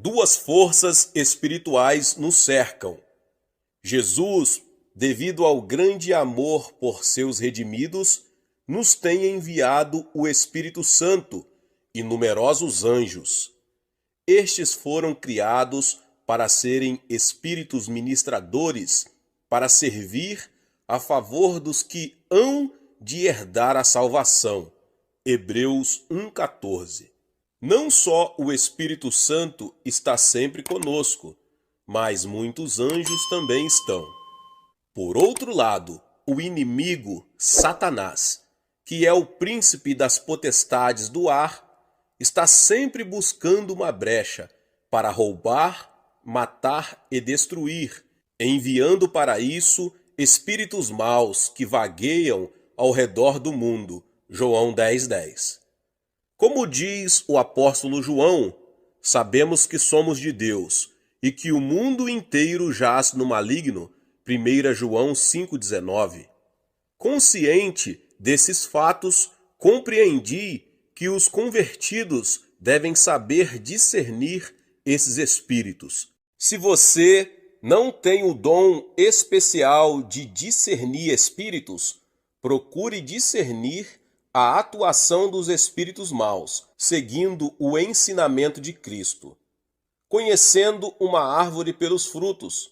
Duas forças espirituais nos cercam. Jesus, devido ao grande amor por seus redimidos, nos tem enviado o Espírito Santo e numerosos anjos. Estes foram criados para serem espíritos ministradores, para servir a favor dos que hão de herdar a salvação. Hebreus 1,14. Não só o Espírito Santo está sempre conosco, mas muitos anjos também estão. Por outro lado, o inimigo, Satanás, que é o príncipe das potestades do ar, está sempre buscando uma brecha para roubar, matar e destruir, enviando para isso espíritos maus que vagueiam ao redor do mundo. João 10:10. Como diz o apóstolo João, sabemos que somos de Deus e que o mundo inteiro jaz no maligno. 1 João 5,19. Consciente desses fatos, compreendi que os convertidos devem saber discernir esses espíritos. Se você não tem o dom especial de discernir espíritos, procure discernir a atuação dos espíritos maus, seguindo o ensinamento de Cristo. Conhecendo uma árvore pelos frutos.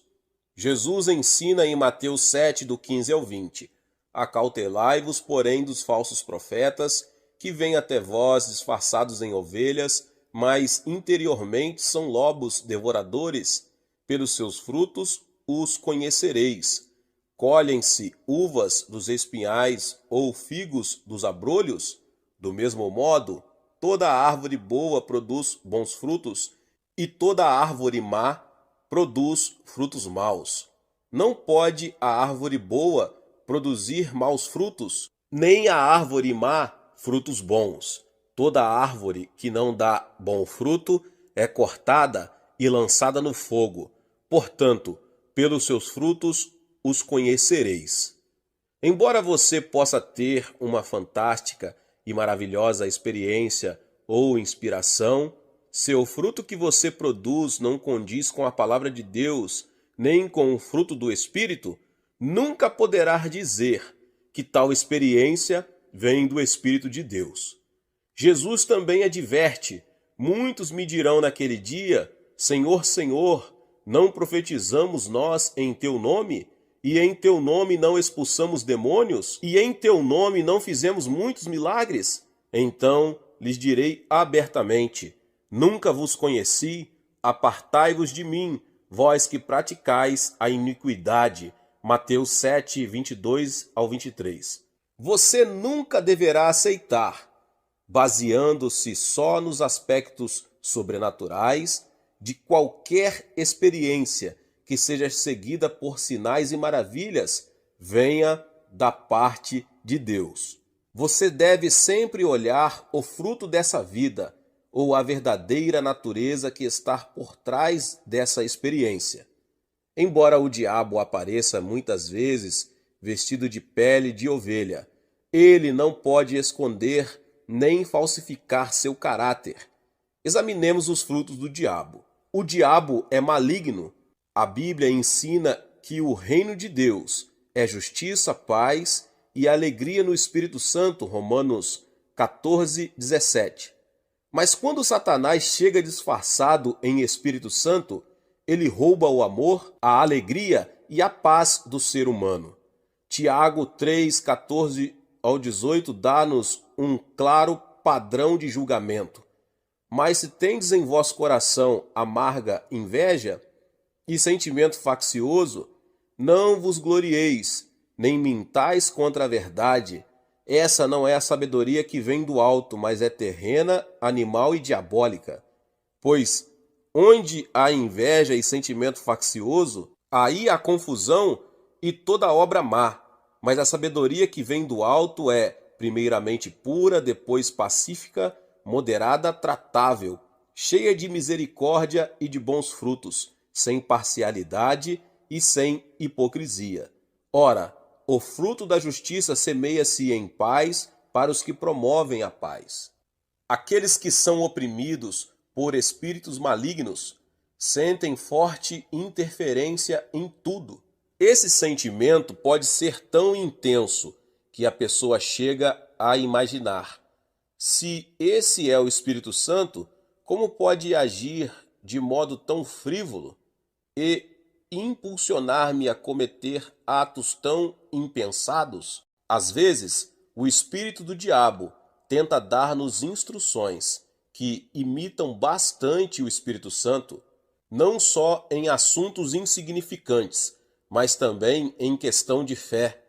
Jesus ensina em Mateus 7, do 15 ao 20. Acautelai-vos, porém, dos falsos profetas, que vêm até vós disfarçados em ovelhas, mas interiormente são lobos devoradores. Pelos seus frutos os conhecereis. Colhem-se uvas dos espinhais ou figos dos abrolhos? Do mesmo modo, toda árvore boa produz bons frutos, e toda árvore má produz frutos maus. Não pode a árvore boa produzir maus frutos, nem a árvore má frutos bons. Toda árvore que não dá bom fruto é cortada e lançada no fogo. Portanto, pelos seus frutos os conhecereis. Embora você possa ter uma fantástica e maravilhosa experiência ou inspiração, se o fruto que você produz não condiz com a palavra de Deus, nem com o fruto do Espírito, nunca poderá dizer que tal experiência vem do Espírito de Deus. Jesus também adverte: muitos me dirão naquele dia, Senhor, Senhor, não profetizamos nós em teu nome? E em teu nome não expulsamos demônios? E em teu nome não fizemos muitos milagres? Então lhes direi abertamente: nunca vos conheci, apartai-vos de mim, vós que praticais a iniquidade. Mateus 7, 22 ao 23. Você nunca deverá aceitar, baseando-se só nos aspectos sobrenaturais de qualquer experiência que seja seguida por sinais e maravilhas, venha da parte de Deus. Você deve sempre olhar o fruto dessa vida, ou a verdadeira natureza que está por trás dessa experiência. Embora o diabo apareça muitas vezes vestido de pele de ovelha, ele não pode esconder nem falsificar seu caráter. Examinemos os frutos do diabo. O diabo é maligno. A Bíblia ensina que o reino de Deus é justiça, paz e alegria no Espírito Santo, Romanos 14, 17. Mas quando Satanás chega disfarçado em Espírito Santo, ele rouba o amor, a alegria e a paz do ser humano. Tiago 3, 14 ao 18 dá-nos um claro padrão de julgamento. Mas se tendes em vosso coração amarga inveja e sentimento faccioso, não vos glorieis, nem mintais contra a verdade. Essa não é a sabedoria que vem do alto, mas é terrena, animal e diabólica. Pois onde há inveja e sentimento faccioso, aí há confusão e toda obra má. Mas a sabedoria que vem do alto é, primeiramente pura, depois pacífica, moderada, tratável, cheia de misericórdia e de bons frutos, sem parcialidade e sem hipocrisia. Ora, o fruto da justiça semeia-se em paz para os que promovem a paz. Aqueles que são oprimidos por espíritos malignos, sentem forte interferência em tudo. Esse sentimento pode ser tão intenso que a pessoa chega a imaginar: se esse é o Espírito Santo, como pode agir de modo tão frívolo e impulsionar-me a cometer atos tão impensados? Às vezes, o espírito do diabo tenta dar-nos instruções que imitam bastante o Espírito Santo, não só em assuntos insignificantes, mas também em questão de fé.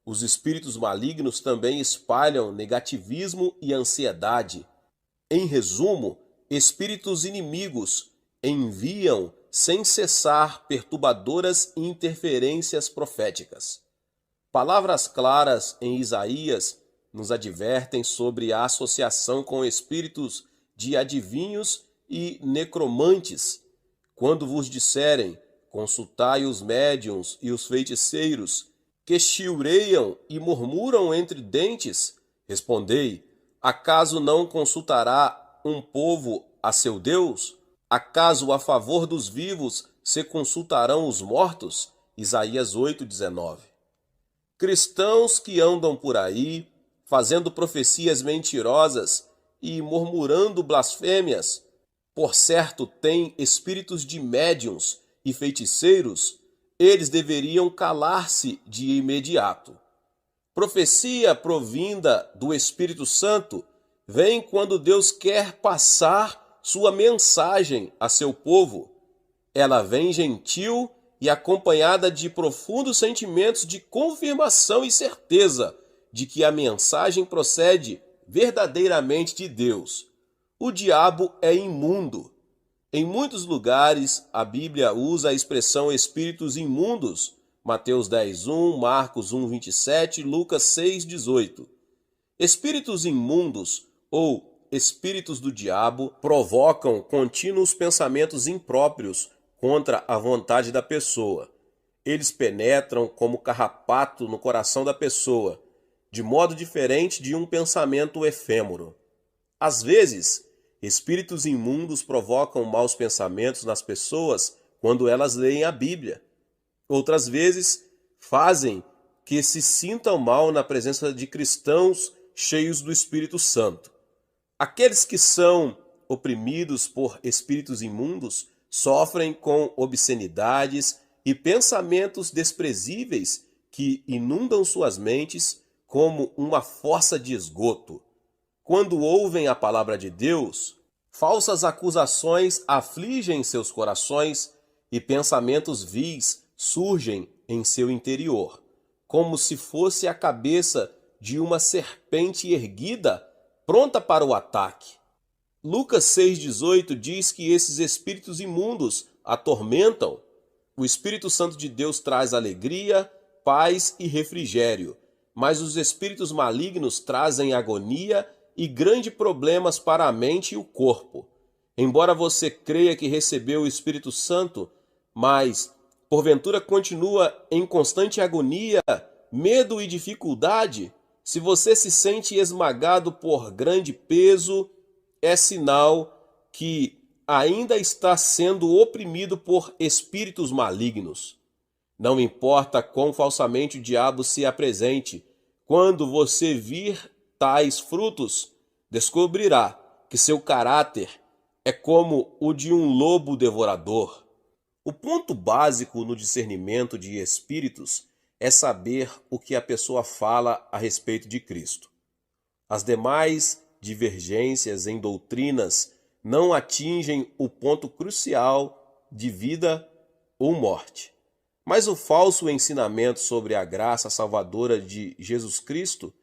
Os espíritos malignos também espalham negativismo e ansiedade. Em resumo, espíritos inimigos enviam sem cessar perturbadoras interferências proféticas. Palavras claras em Isaías nos advertem sobre a associação com espíritos de adivinhos e necromantes. Quando vos disserem: consultai os médiuns e os feiticeiros, que chilreiam e murmuram entre dentes, respondei: acaso não consultará um povo a seu Deus? Acaso a favor dos vivos se consultarão os mortos? Isaías 8:19. Cristãos que andam por aí, fazendo profecias mentirosas e murmurando blasfêmias, por certo têm espíritos de médiuns e feiticeiros, eles deveriam calar-se de imediato. Profecia provinda do Espírito Santo vem quando Deus quer passar sua mensagem a seu povo. Ela vem gentil e acompanhada de profundos sentimentos de confirmação e certeza de que a mensagem procede verdadeiramente de Deus. O diabo é imundo. Em muitos lugares, a Bíblia usa a expressão espíritos imundos, Mateus 10:1, Marcos 1:27, Lucas 6:18. Espíritos imundos ou espíritos do diabo provocam contínuos pensamentos impróprios contra a vontade da pessoa. Eles penetram como carrapato no coração da pessoa, de modo diferente de um pensamento efêmero. Às vezes, espíritos imundos provocam maus pensamentos nas pessoas quando elas leem a Bíblia. Outras vezes, fazem que se sintam mal na presença de cristãos cheios do Espírito Santo. Aqueles que são oprimidos por espíritos imundos sofrem com obscenidades e pensamentos desprezíveis que inundam suas mentes como uma fossa de esgoto. Quando ouvem a palavra de Deus, falsas acusações afligem seus corações e pensamentos vis surgem em seu interior, como se fosse a cabeça de uma serpente erguida, pronta para o ataque. Lucas 6,18 diz que esses espíritos imundos atormentam. O Espírito Santo de Deus traz alegria, paz e refrigério, mas os espíritos malignos trazem agonia e grandes problemas para a mente e o corpo. Embora você creia que recebeu o Espírito Santo, mas porventura continua em constante agonia, medo e dificuldade, se você se sente esmagado por grande peso, é sinal que ainda está sendo oprimido por espíritos malignos. Não importa quão falsamente o diabo se apresente, quando você vir tais frutos, descobrirá que seu caráter é como o de um lobo devorador. O ponto básico no discernimento de espíritos é saber o que a pessoa fala a respeito de Cristo. As demais divergências em doutrinas não atingem o ponto crucial de vida ou morte. Mas o falso ensinamento sobre a graça salvadora de Jesus Cristo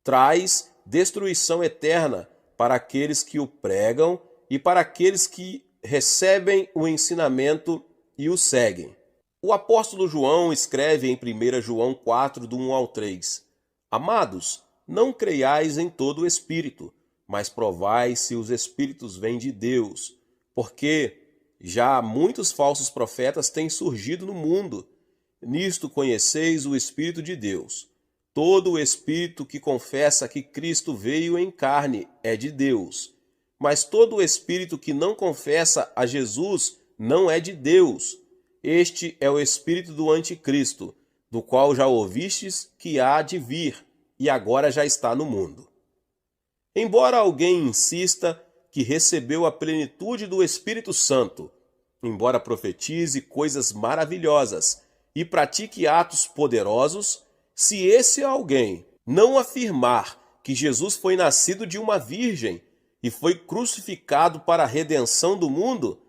traz destruição eterna para aqueles que o pregam e para aqueles que recebem o ensinamento e o seguem. O apóstolo João escreve em 1 João 4, do 1 ao 3: Amados, não creiais em todo o espírito, mas provai se os espíritos vêm de Deus, porque já muitos falsos profetas têm surgido no mundo. Nisto conheceis o Espírito de Deus. Todo o espírito que confessa que Cristo veio em carne é de Deus. Mas todo espírito que não confessa a Jesus não é de Deus. Este é o espírito do anticristo, do qual já ouvistes que há de vir, e agora já está no mundo. Embora alguém insista que recebeu a plenitude do Espírito Santo, embora profetize coisas maravilhosas e pratique atos poderosos, se esse alguém não afirmar que Jesus foi nascido de uma virgem e foi crucificado para a redenção do mundo,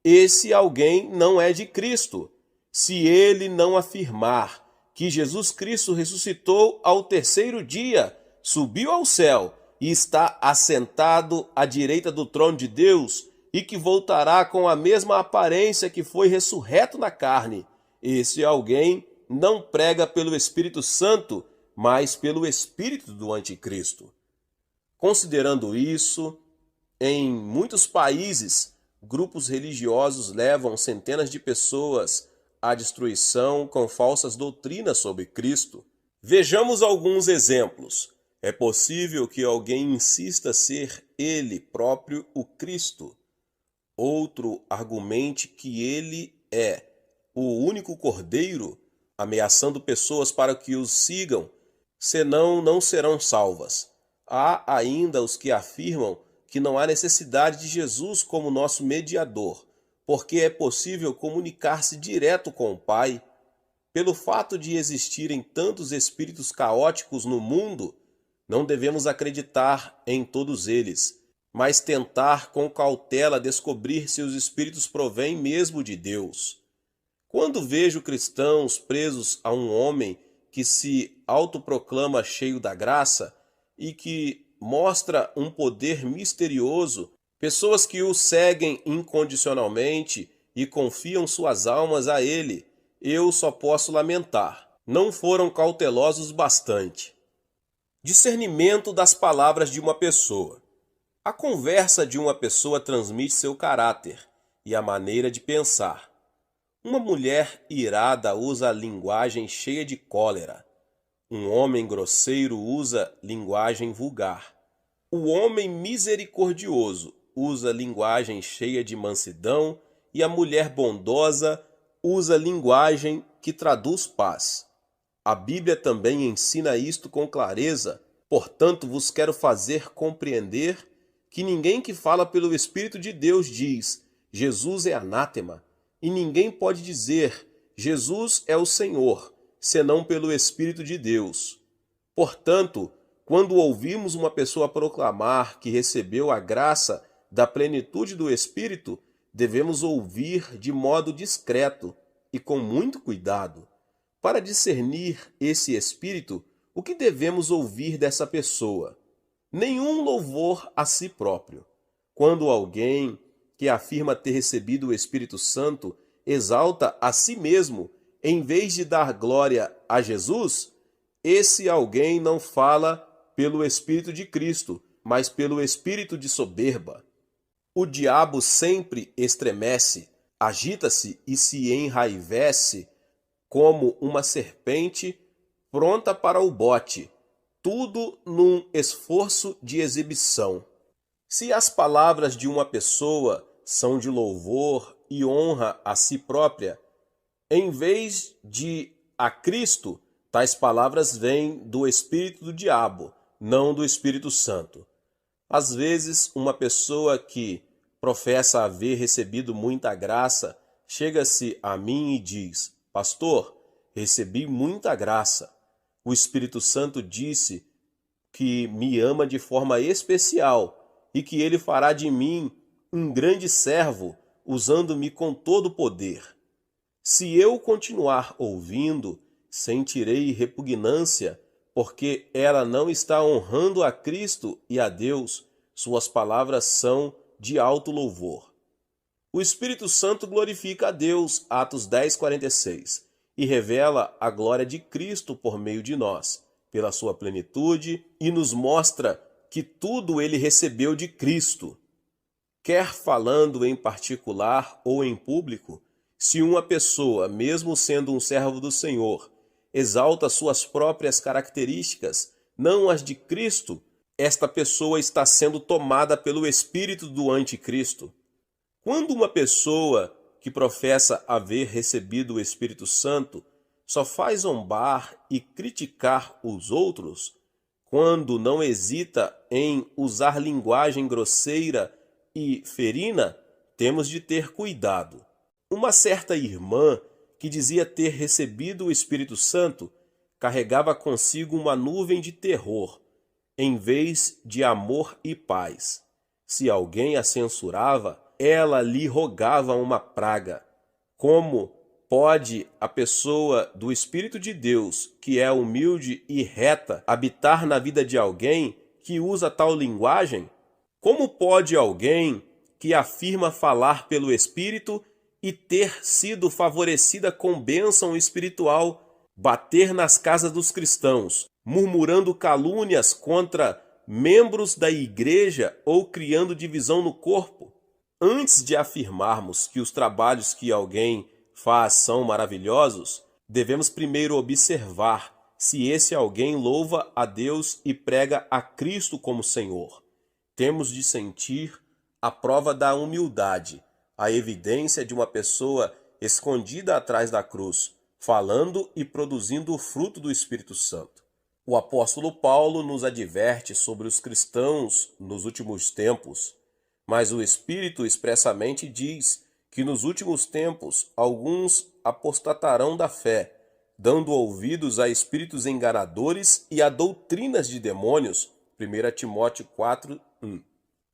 esse alguém não é de Cristo. Se ele não afirmar que Jesus Cristo ressuscitou ao terceiro dia, subiu ao céu e está assentado à direita do trono de Deus, e que voltará com a mesma aparência que foi ressurreto na carne, esse alguém não prega pelo Espírito Santo, mas pelo espírito do anticristo. Considerando isso, em muitos países, grupos religiosos levam centenas de pessoas à destruição com falsas doutrinas sobre Cristo. Vejamos alguns exemplos. É possível que alguém insista ser ele próprio o Cristo. Outro argumente que ele é o único Cordeiro, ameaçando pessoas para que os sigam, senão não serão salvas. Há ainda os que afirmam que não há necessidade de Jesus como nosso mediador, porque é possível comunicar-se direto com o Pai. Pelo fato de existirem tantos espíritos caóticos no mundo, não devemos acreditar em todos eles, mas tentar com cautela descobrir se os espíritos provêm mesmo de Deus. Quando vejo cristãos presos a um homem que se autoproclama cheio da graça e que mostra um poder misterioso, pessoas que o seguem incondicionalmente e confiam suas almas a ele, eu só posso lamentar. Não foram cautelosos bastante. Discernimento das palavras de uma pessoa. A conversa de uma pessoa transmite seu caráter e a maneira de pensar. Uma mulher irada usa linguagem cheia de cólera. Um homem grosseiro usa linguagem vulgar. O homem misericordioso usa linguagem cheia de mansidão e a mulher bondosa usa linguagem que traduz paz. A Bíblia também ensina isto com clareza, portanto vos quero fazer compreender que ninguém que fala pelo Espírito de Deus diz, Jesus é anátema, e ninguém pode dizer, Jesus é o Senhor, senão pelo Espírito de Deus. Portanto, quando ouvimos uma pessoa proclamar que recebeu a graça da plenitude do Espírito, devemos ouvir de modo discreto e com muito cuidado. Para discernir esse Espírito, o que devemos ouvir dessa pessoa? Nenhum louvor a si próprio. Quando alguém que afirma ter recebido o Espírito Santo exalta a si mesmo, em vez de dar glória a Jesus, esse alguém não fala pelo Espírito de Cristo, mas pelo espírito de soberba. O diabo sempre estremece, agita-se e se enraivece como uma serpente pronta para o bote, tudo num esforço de exibição. Se as palavras de uma pessoa são de louvor e honra a si própria, em vez de a Cristo, tais palavras vêm do espírito do diabo, não do Espírito Santo. Às vezes, uma pessoa que professa haver recebido muita graça chega-se a mim e diz, Pastor, recebi muita graça. O Espírito Santo disse que me ama de forma especial e que ele fará de mim um grande servo, usando-me com todo o poder. Se eu continuar ouvindo, sentirei repugnância, porque ela não está honrando a Cristo e a Deus. Suas palavras são de alto louvor. O Espírito Santo glorifica a Deus, Atos 10:46, e revela a glória de Cristo por meio de nós, pela sua plenitude, e nos mostra que tudo ele recebeu de Cristo. Quer falando em particular ou em público, se uma pessoa, mesmo sendo um servo do Senhor, exalta suas próprias características, não as de Cristo, esta pessoa está sendo tomada pelo espírito do anticristo. Quando uma pessoa que professa haver recebido o Espírito Santo só faz zombar e criticar os outros, quando não hesita em usar linguagem grosseira e ferina, temos de ter cuidado. Uma certa irmã que dizia ter recebido o Espírito Santo carregava consigo uma nuvem de terror, em vez de amor e paz. Se alguém a censurava, ela lhe rogava uma praga. Como pode a pessoa do Espírito de Deus, que é humilde e reta, habitar na vida de alguém que usa tal linguagem? Como pode alguém que afirma falar pelo Espírito e ter sido favorecida com bênção espiritual bater nas casas dos cristãos, murmurando calúnias contra membros da igreja ou criando divisão no corpo? Antes de afirmarmos que os trabalhos que alguém faz são maravilhosos, devemos primeiro observar se esse alguém louva a Deus e prega a Cristo como Senhor. Temos de sentir a prova da humildade, a evidência de uma pessoa escondida atrás da cruz, falando e produzindo o fruto do Espírito Santo. O apóstolo Paulo nos adverte sobre os cristãos nos últimos tempos, mas o Espírito expressamente diz que nos últimos tempos alguns apostatarão da fé, dando ouvidos a espíritos enganadores e a doutrinas de demônios. 1 Timóteo 4:1.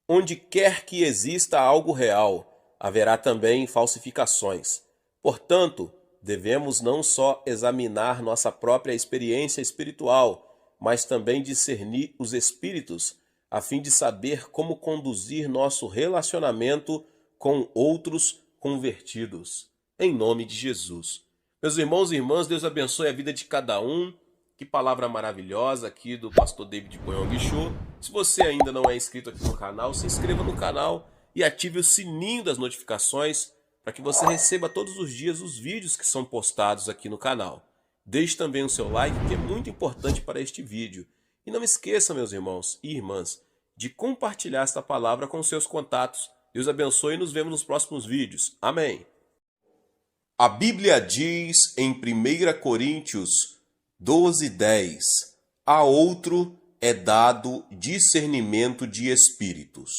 Onde quer que exista algo real, haverá também falsificações. Portanto, devemos não só examinar nossa própria experiência espiritual, mas também discernir os espíritos, a fim de saber como conduzir nosso relacionamento com outros convertidos. Em nome de Jesus. Meus irmãos e irmãs, Deus abençoe a vida de cada um. Que palavra maravilhosa aqui do pastor David Poyong Show. Se você ainda não é inscrito aqui no canal, se inscreva no canal e ative o sininho das notificações para que você receba todos os dias os vídeos que são postados aqui no canal. Deixe também o seu like, que é muito importante para este vídeo. E não esqueça, meus irmãos e irmãs, de compartilhar esta palavra com seus contatos. Deus abençoe e nos vemos nos próximos vídeos. Amém. A Bíblia diz em 1 Coríntios 12:10, a outro é dado discernimento de espíritos.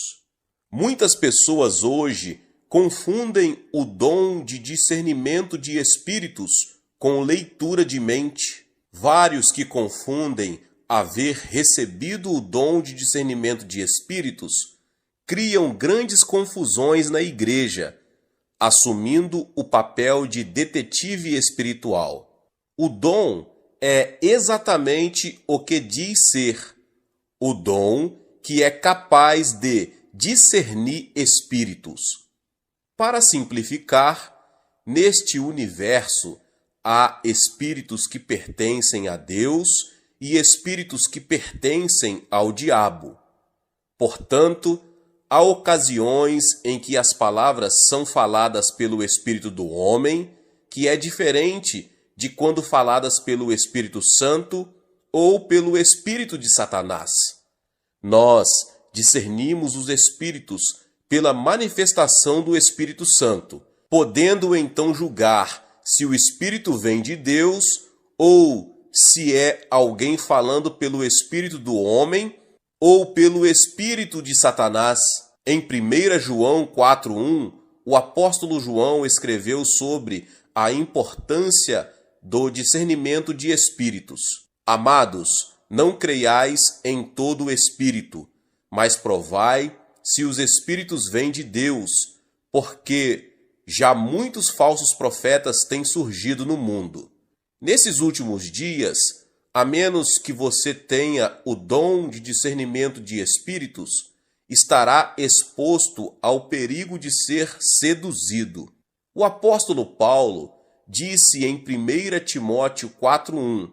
Muitas pessoas hoje confundem o dom de discernimento de espíritos com leitura de mente. Vários que confundem haver recebido o dom de discernimento de espíritos criam grandes confusões na igreja, assumindo o papel de detetive espiritual. O dom é exatamente o que diz ser: o dom que é capaz de discernir espíritos. Para simplificar, neste universo há espíritos que pertencem a Deus e espíritos que pertencem ao diabo. Portanto, há ocasiões em que as palavras são faladas pelo Espírito do homem, que é diferente de quando faladas pelo Espírito Santo ou pelo Espírito de Satanás. Nós discernimos os espíritos pela manifestação do Espírito Santo, podendo então julgar se o Espírito vem de Deus ou se é alguém falando pelo Espírito do homem ou pelo Espírito de Satanás. Em 1 João 4:1, o apóstolo João escreveu sobre a importância do discernimento de espíritos. Amados, não creiais em todo o espírito, mas provai se os espíritos vêm de Deus, porque já muitos falsos profetas têm surgido no mundo. Nesses últimos dias, a menos que você tenha o dom de discernimento de espíritos, estará exposto ao perigo de ser seduzido. O apóstolo Paulo disse em 1 Timóteo 4:1,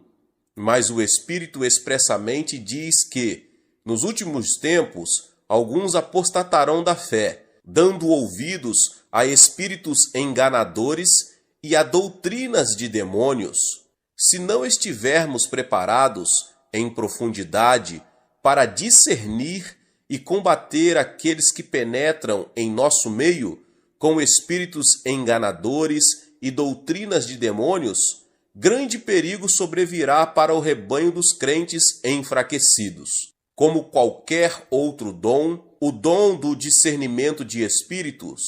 mas o Espírito expressamente diz que, nos últimos tempos, alguns apostatarão da fé, dando ouvidos a espíritos enganadores e a doutrinas de demônios. Se não estivermos preparados em profundidade para discernir e combater aqueles que penetram em nosso meio com espíritos enganadores e doutrinas de demônios, grande perigo sobrevirá para o rebanho dos crentes enfraquecidos. Como qualquer outro dom, o dom do discernimento de espíritos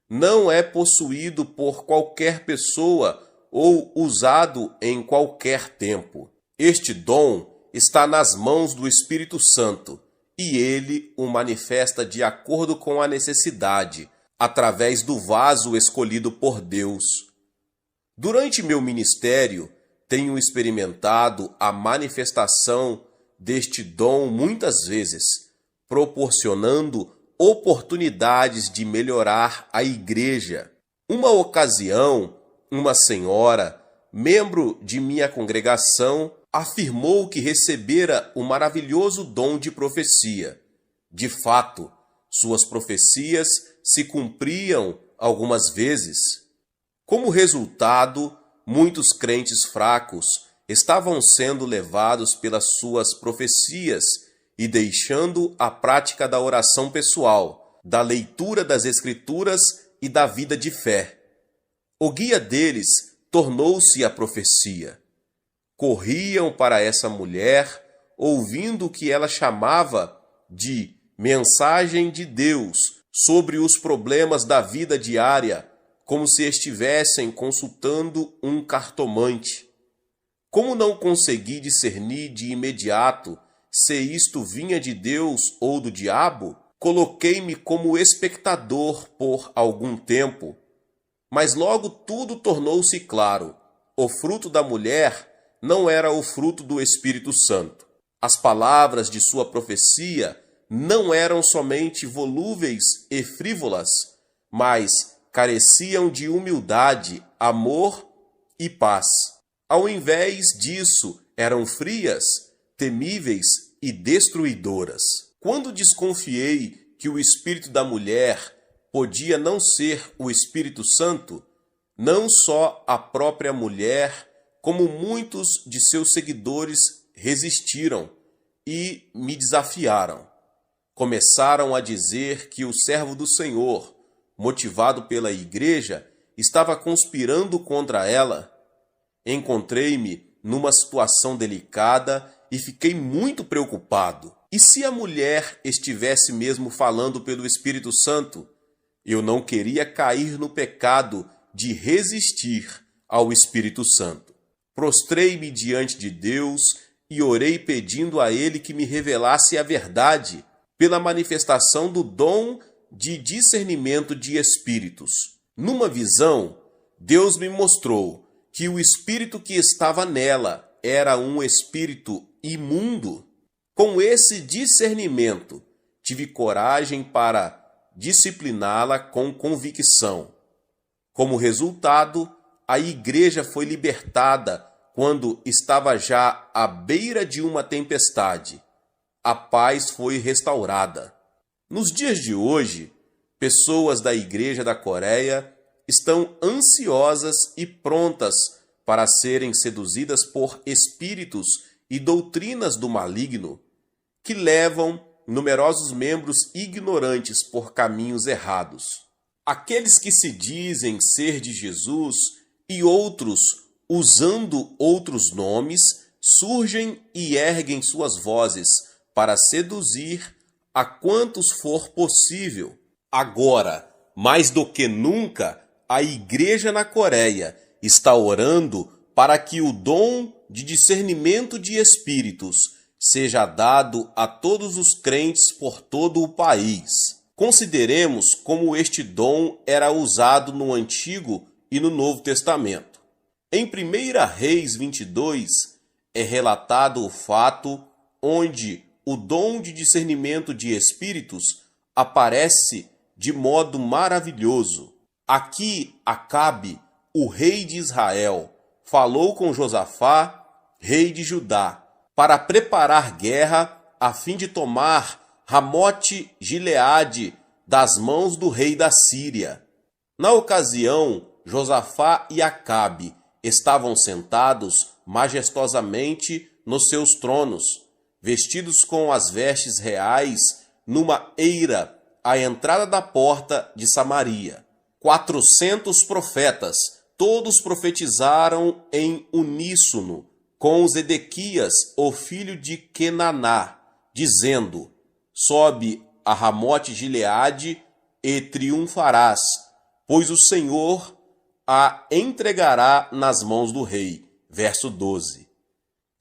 não é possuído por qualquer pessoa ou usado em qualquer tempo. Este dom está nas mãos do Espírito Santo e ele o manifesta de acordo com a necessidade, através do vaso escolhido por Deus. Durante meu ministério, tenho experimentado a manifestação deste dom muitas vezes, proporcionando oportunidades de melhorar a igreja. Uma ocasião, uma senhora, membro de minha congregação, afirmou que recebera o maravilhoso dom de profecia. De fato, suas profecias se cumpriam algumas vezes. Como resultado, muitos crentes fracos estavam sendo levados pelas suas profecias e deixando a prática da oração pessoal, da leitura das Escrituras e da vida de fé. O guia deles tornou-se a profecia. Corriam para essa mulher, ouvindo o que ela chamava de mensagem de Deus sobre os problemas da vida diária, como se estivessem consultando um cartomante. Como não consegui discernir de imediato se isto vinha de Deus ou do diabo, coloquei-me como espectador por algum tempo. Mas logo tudo tornou-se claro. O fruto da mulher não era o fruto do Espírito Santo. As palavras de sua profecia não eram somente volúveis e frívolas, mas careciam de humildade, amor e paz. Ao invés disso, eram frias, temíveis e destruidoras. Quando desconfiei que o espírito da mulher podia não ser o Espírito Santo, não só a própria mulher, como muitos de seus seguidores resistiram e me desafiaram. Começaram a dizer que o servo do Senhor, motivado pela igreja, estava conspirando contra ela. Encontrei-me numa situação delicada e fiquei muito preocupado. E se a mulher estivesse mesmo falando pelo Espírito Santo? Eu não queria cair no pecado de resistir ao Espírito Santo. Prostrei-me diante de Deus e orei pedindo a Ele que me revelasse a verdade pela manifestação do dom de discernimento de espíritos. Numa visão, Deus me mostrou que o espírito que estava nela era um espírito imundo. Com esse discernimento, tive coragem para discipliná-la com convicção. Como resultado, a igreja foi libertada quando estava já à beira de uma tempestade. A paz foi restaurada. Nos dias de hoje, pessoas da Igreja da Coreia estão ansiosas e prontas para serem seduzidas por espíritos e doutrinas do maligno que levam numerosos membros ignorantes por caminhos errados. Aqueles que se dizem ser de Jesus e outros, usando outros nomes, surgem e erguem suas vozes para seduzir a quantos for possível. Agora, mais do que nunca, a igreja na Coreia está orando para que o dom de discernimento de espíritos seja dado a todos os crentes por todo o país. Consideremos como este dom era usado no Antigo e no Novo Testamento. Em 1 Reis 22, é relatado o fato onde o dom de discernimento de espíritos aparece de modo maravilhoso. Aqui Acabe, o rei de Israel, falou com Josafá, rei de Judá, para preparar guerra a fim de tomar Ramote-Gileade das mãos do rei da Síria. Na ocasião, Josafá e Acabe estavam sentados majestosamente nos seus tronos, vestidos com as vestes reais, numa eira à entrada da porta de Samaria. 400 profetas, todos profetizaram em uníssono com Zedequias, o filho de Quenaná, dizendo: sobe a Ramote Gileade e triunfarás, pois o Senhor a entregará nas mãos do rei. Verso 12.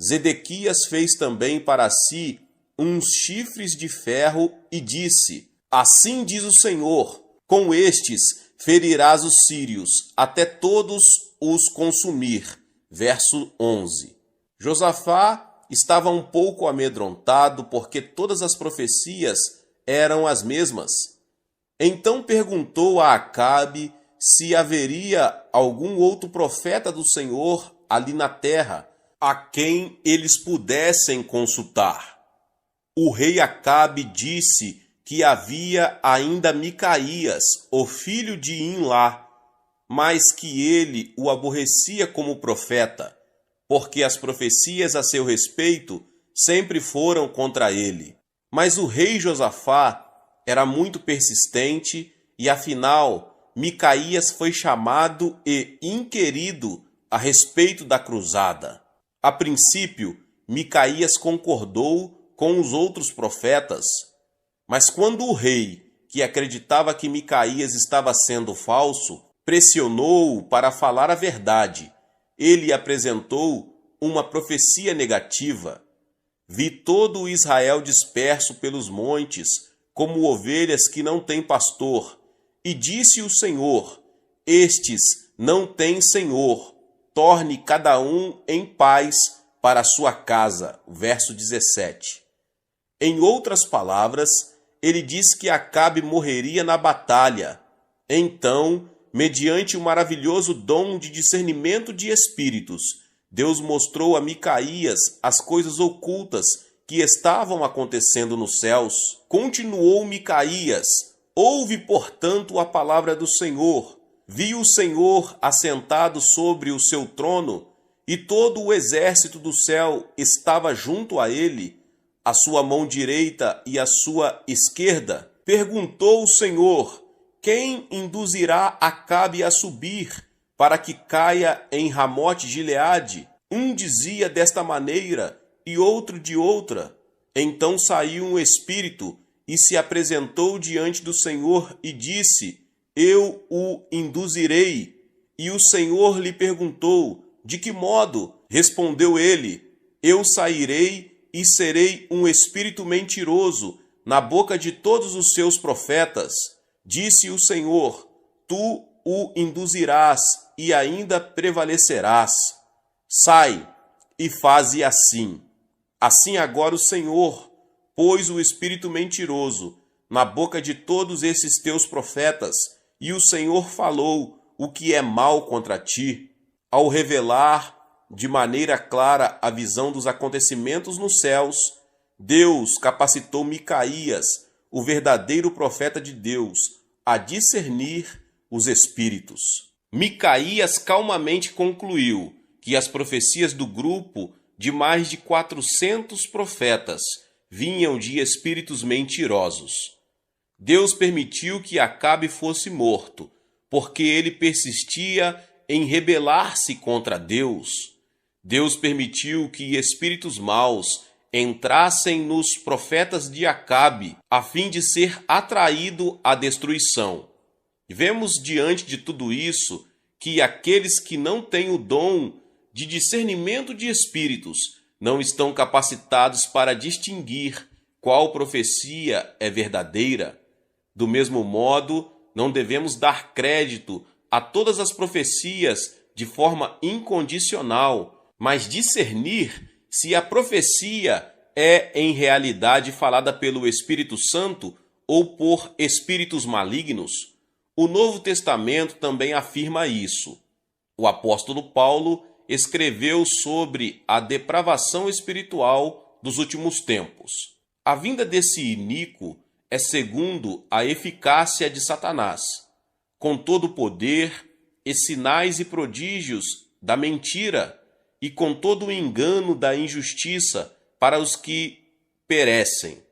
Zedequias fez também para si uns chifres de ferro e disse: assim diz o Senhor, com estes ferirás os sírios, até todos os consumir. Verso 11. Josafá estava um pouco amedrontado, porque todas as profecias eram as mesmas. Então perguntou a Acabe se haveria algum outro profeta do Senhor ali na terra, a quem eles pudessem consultar. O rei Acabe disse que havia ainda Micaías, o filho de Imlá, mas que ele o aborrecia como profeta, porque as profecias a seu respeito sempre foram contra ele. Mas o rei Josafá era muito persistente e, afinal, Micaías foi chamado e inquirido a respeito da cruzada. A princípio, Micaías concordou com os outros profetas, mas quando o rei, que acreditava que Micaías estava sendo falso, pressionou-o para falar a verdade, ele apresentou uma profecia negativa. Vi todo o Israel disperso pelos montes, como ovelhas que não têm pastor. E disse o Senhor: estes não têm senhor, torne cada um em paz para a sua casa. Verso 17. Em outras palavras, ele diz que Acabe morreria na batalha. Então, mediante o maravilhoso dom de discernimento de espíritos, Deus mostrou a Micaías as coisas ocultas que estavam acontecendo nos céus. Continuou Micaías: ouve, portanto, a palavra do Senhor. Vi o Senhor assentado sobre o seu trono, e todo o exército do céu estava junto a ele, a sua mão direita e a sua esquerda. Perguntou o Senhor: quem induzirá Acabe a subir, para que caia em Ramote Gileade? Um dizia desta maneira, e outro de outra. Então saiu um espírito, e se apresentou diante do Senhor, e disse: eu o induzirei. E o Senhor lhe perguntou: de que modo? Respondeu ele: eu sairei e serei um espírito mentiroso na boca de todos os seus profetas. Disse o Senhor: tu o induzirás e ainda prevalecerás. Sai e faze assim. Assim agora o Senhor pôs o espírito mentiroso na boca de todos esses teus profetas, e o Senhor falou o que é mal contra ti. Ao revelar de maneira clara a visão dos acontecimentos nos céus, Deus capacitou Micaías, o verdadeiro profeta de Deus, a discernir os espíritos. Micaías calmamente concluiu que as profecias do grupo de mais de 400 profetas vinham de espíritos mentirosos. Deus permitiu que Acabe fosse morto, porque ele persistia em rebelar-se contra Deus. Deus permitiu que espíritos maus entrassem nos profetas de Acabe, a fim de ser atraído à destruição. Vemos diante de tudo isso que aqueles que não têm o dom de discernimento de espíritos não estão capacitados para distinguir qual profecia é verdadeira. Do mesmo modo, não devemos dar crédito a todas as profecias de forma incondicional, mas discernir se a profecia é em realidade falada pelo Espírito Santo ou por espíritos malignos. O Novo Testamento também afirma isso. O apóstolo Paulo escreveu sobre a depravação espiritual dos últimos tempos. A vinda desse iníquo é segundo a eficácia de Satanás, com todo o poder e sinais e prodígios da mentira e com todo o engano da injustiça para os que perecem.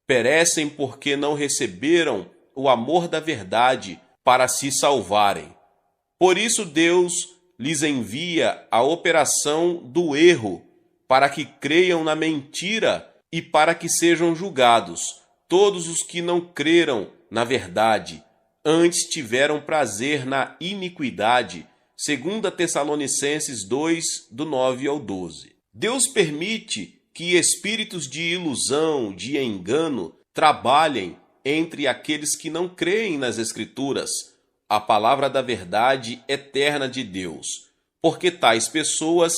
Perecem porque não receberam o amor da verdade para se salvarem. Por isso Deus lhes envia a operação do erro, para que creiam na mentira e para que sejam julgados todos os que não creram na verdade, antes tiveram prazer na iniquidade, segundo Tessalonicenses 2, do 9 ao 12. Deus permite que espíritos de ilusão, de engano, trabalhem entre aqueles que não creem nas Escrituras, a palavra da verdade eterna de Deus, porque tais pessoas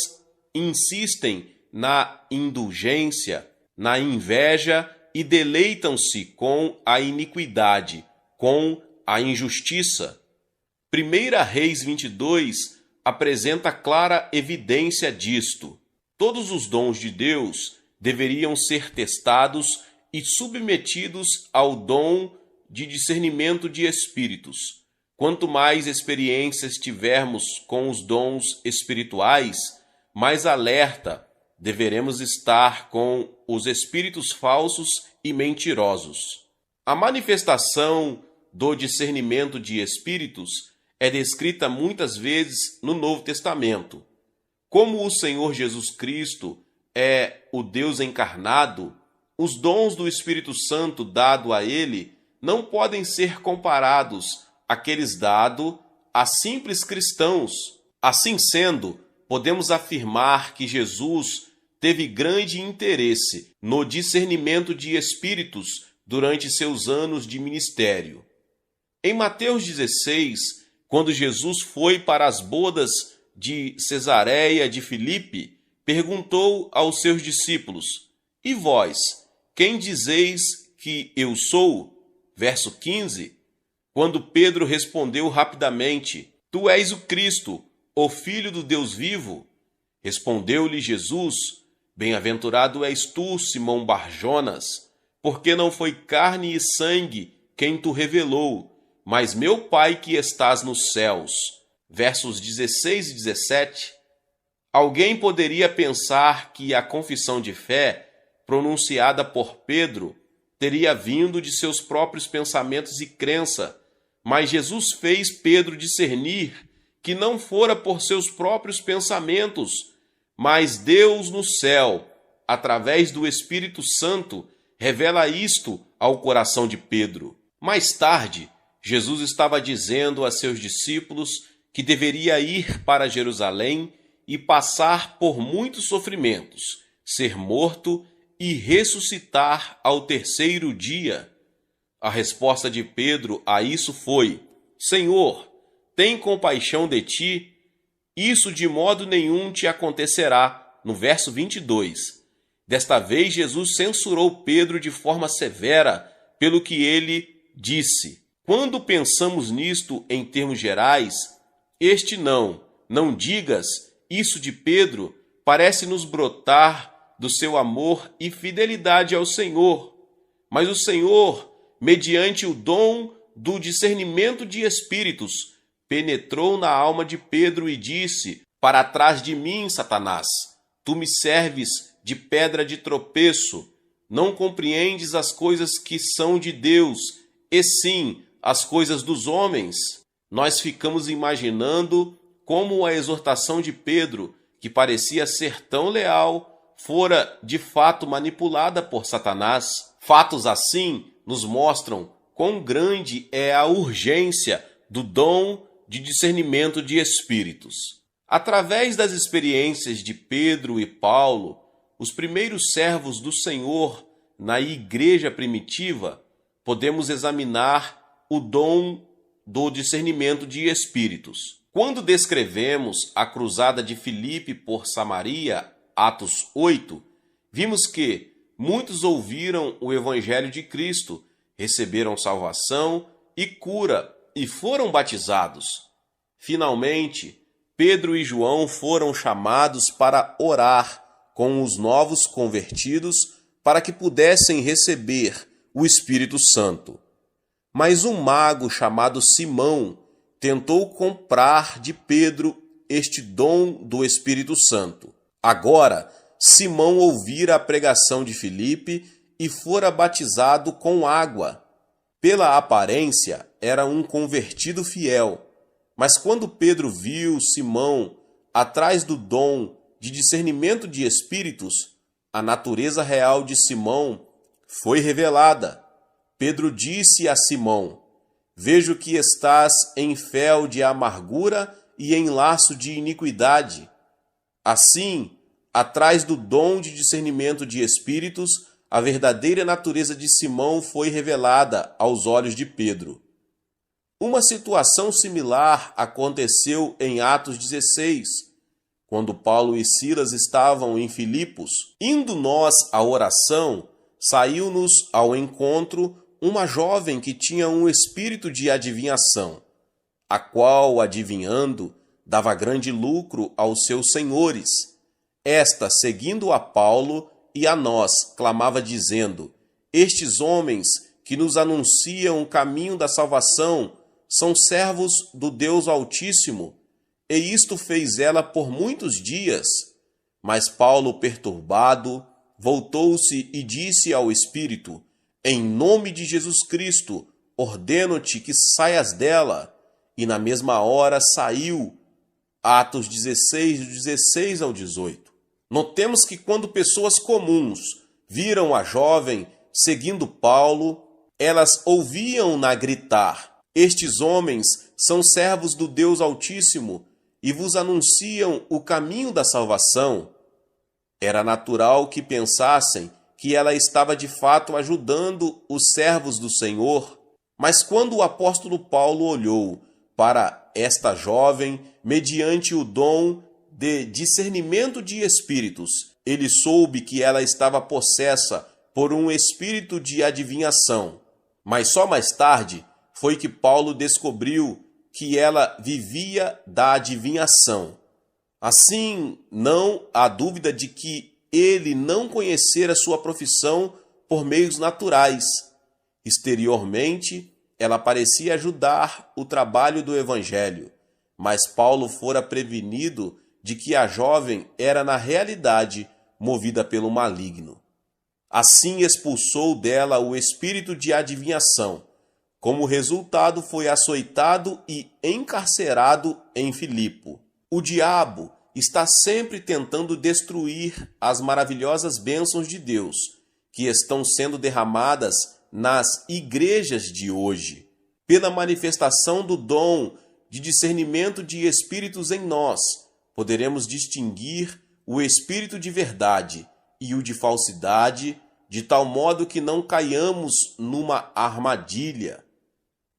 insistem na indulgência, na inveja e deleitam-se com a iniquidade, com a injustiça. 1 Reis 22 apresenta clara evidência disto. Todos os dons de Deus deveriam ser testados e submetidos ao dom de discernimento de espíritos. Quanto mais experiências tivermos com os dons espirituais, mais alerta deveremos estar com os espíritos falsos e mentirosos. A manifestação do discernimento de espíritos é descrita muitas vezes no Novo Testamento. Como o Senhor Jesus Cristo é o Deus encarnado, os dons do Espírito Santo dado a ele não podem ser comparados àqueles dados a simples cristãos. Assim sendo, podemos afirmar que Jesus teve grande interesse no discernimento de espíritos durante seus anos de ministério. Em Mateus 16, quando Jesus foi para as bodas de Cesareia de Filipe, perguntou aos seus discípulos: E vós, quem dizeis que eu sou? Verso 15. Quando Pedro respondeu rapidamente: Tu és o Cristo, o Filho do Deus vivo. Respondeu-lhe Jesus: Bem-aventurado és tu, Simão Barjonas, porque não foi carne e sangue quem tu revelou, mas meu Pai que estás nos céus. Versos 16 e 17. Alguém poderia pensar que a confissão de fé, pronunciada por Pedro, teria vindo de seus próprios pensamentos e crença, mas Jesus fez Pedro discernir que não fora por seus próprios pensamentos, mas Deus no céu, através do Espírito Santo, revela isto ao coração de Pedro. Mais tarde, Jesus estava dizendo a seus discípulos que deveria ir para Jerusalém e passar por muitos sofrimentos, ser morto e ressuscitar ao terceiro dia. A resposta de Pedro a isso foi: Senhor, tem compaixão de ti? Isso de modo nenhum te acontecerá. No verso 22. Desta vez, Jesus censurou Pedro de forma severa pelo que ele disse. Quando pensamos nisto em termos gerais, este não digas isso de Pedro, parece nos brotar do seu amor e fidelidade ao Senhor. Mas o Senhor, mediante o dom do discernimento de espíritos, penetrou na alma de Pedro e disse: Para trás de mim, Satanás, tu me serves de pedra de tropeço, não compreendes as coisas que são de Deus, e sim as coisas dos homens. Nós ficamos imaginando como a exortação de Pedro, que parecia ser tão leal, fora de fato manipulada por Satanás. Fatos assim nos mostram quão grande é a urgência do dom de discernimento de espíritos. Através das experiências de Pedro e Paulo, os primeiros servos do Senhor na igreja primitiva, podemos examinar o dom do discernimento de espíritos. Quando descrevemos a cruzada de Filipe por Samaria, Atos 8, vimos que muitos ouviram o evangelho de Cristo, receberam salvação e cura e foram batizados. Finalmente, Pedro e João foram chamados para orar com os novos convertidos para que pudessem receber o Espírito Santo. Mas um mago chamado Simão tentou comprar de Pedro este dom do Espírito Santo. Agora, Simão ouvira a pregação de Filipe e fora batizado com água. Pela aparência, era um convertido fiel. Mas quando Pedro viu Simão atrás do dom de discernimento de espíritos, a natureza real de Simão foi revelada. Pedro disse a Simão: vejo que estás em fel de amargura e em laço de iniquidade. Assim, atrás do dom de discernimento de espíritos, a verdadeira natureza de Simão foi revelada aos olhos de Pedro. Uma situação similar aconteceu em Atos 16, quando Paulo e Silas estavam em Filipos. Indo nós à oração, saiu-nos ao encontro uma jovem que tinha um espírito de adivinhação, a qual, adivinhando, dava grande lucro aos seus senhores. Esta, seguindo a Paulo e a nós, clamava dizendo: estes homens que nos anunciam o caminho da salvação são servos do Deus Altíssimo. E isto fez ela por muitos dias. Mas Paulo, perturbado, voltou-se e disse ao espírito: em nome de Jesus Cristo, ordeno-te que saias dela. E na mesma hora saiu. Atos 16, do 16 ao 18. Notemos que quando pessoas comuns viram a jovem seguindo Paulo, elas ouviam-na gritar: estes homens são servos do Deus Altíssimo e vos anunciam o caminho da salvação. Era natural que pensassem que ela estava de fato ajudando os servos do Senhor. Mas quando o apóstolo Paulo olhou para esta jovem, mediante o dom de discernimento de espíritos, ele soube que ela estava possessa por um espírito de adivinhação. Mas só mais tarde foi que Paulo descobriu que ela vivia da adivinhação. Assim, não há dúvida de que ele não conhecera sua profissão por meios naturais. Exteriormente, ela parecia ajudar o trabalho do evangelho, mas Paulo fora prevenido de que a jovem era na realidade movida pelo maligno. Assim expulsou dela o espírito de adivinhação. Como resultado, foi açoitado e encarcerado em Filipo. O diabo está sempre tentando destruir as maravilhosas bênçãos de Deus que estão sendo derramadas nas igrejas de hoje. Pela manifestação do dom de discernimento de espíritos em nós, poderemos distinguir o espírito de verdade e o de falsidade, de tal modo que não caiamos numa armadilha.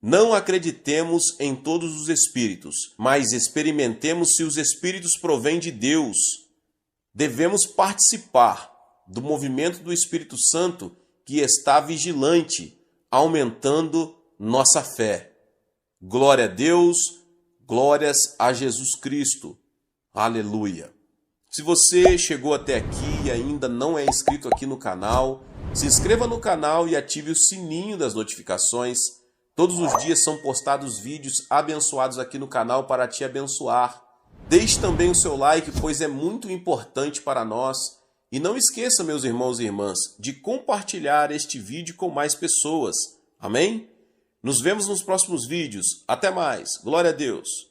Não acreditemos em todos os espíritos, mas experimentemos se os espíritos provêm de Deus. Devemos participar do movimento do Espírito Santo que está vigilante, aumentando nossa fé. Glória a Deus, glórias a Jesus Cristo. Aleluia. Se você chegou até aqui e ainda não é inscrito aqui no canal, se inscreva no canal e ative o sininho das notificações. Todos os dias são postados vídeos abençoados aqui no canal para te abençoar. Deixe também o seu like, pois é muito importante para nós. E não esqueça, meus irmãos e irmãs, de compartilhar este vídeo com mais pessoas. Amém? Nos vemos nos próximos vídeos. Até mais. Glória a Deus.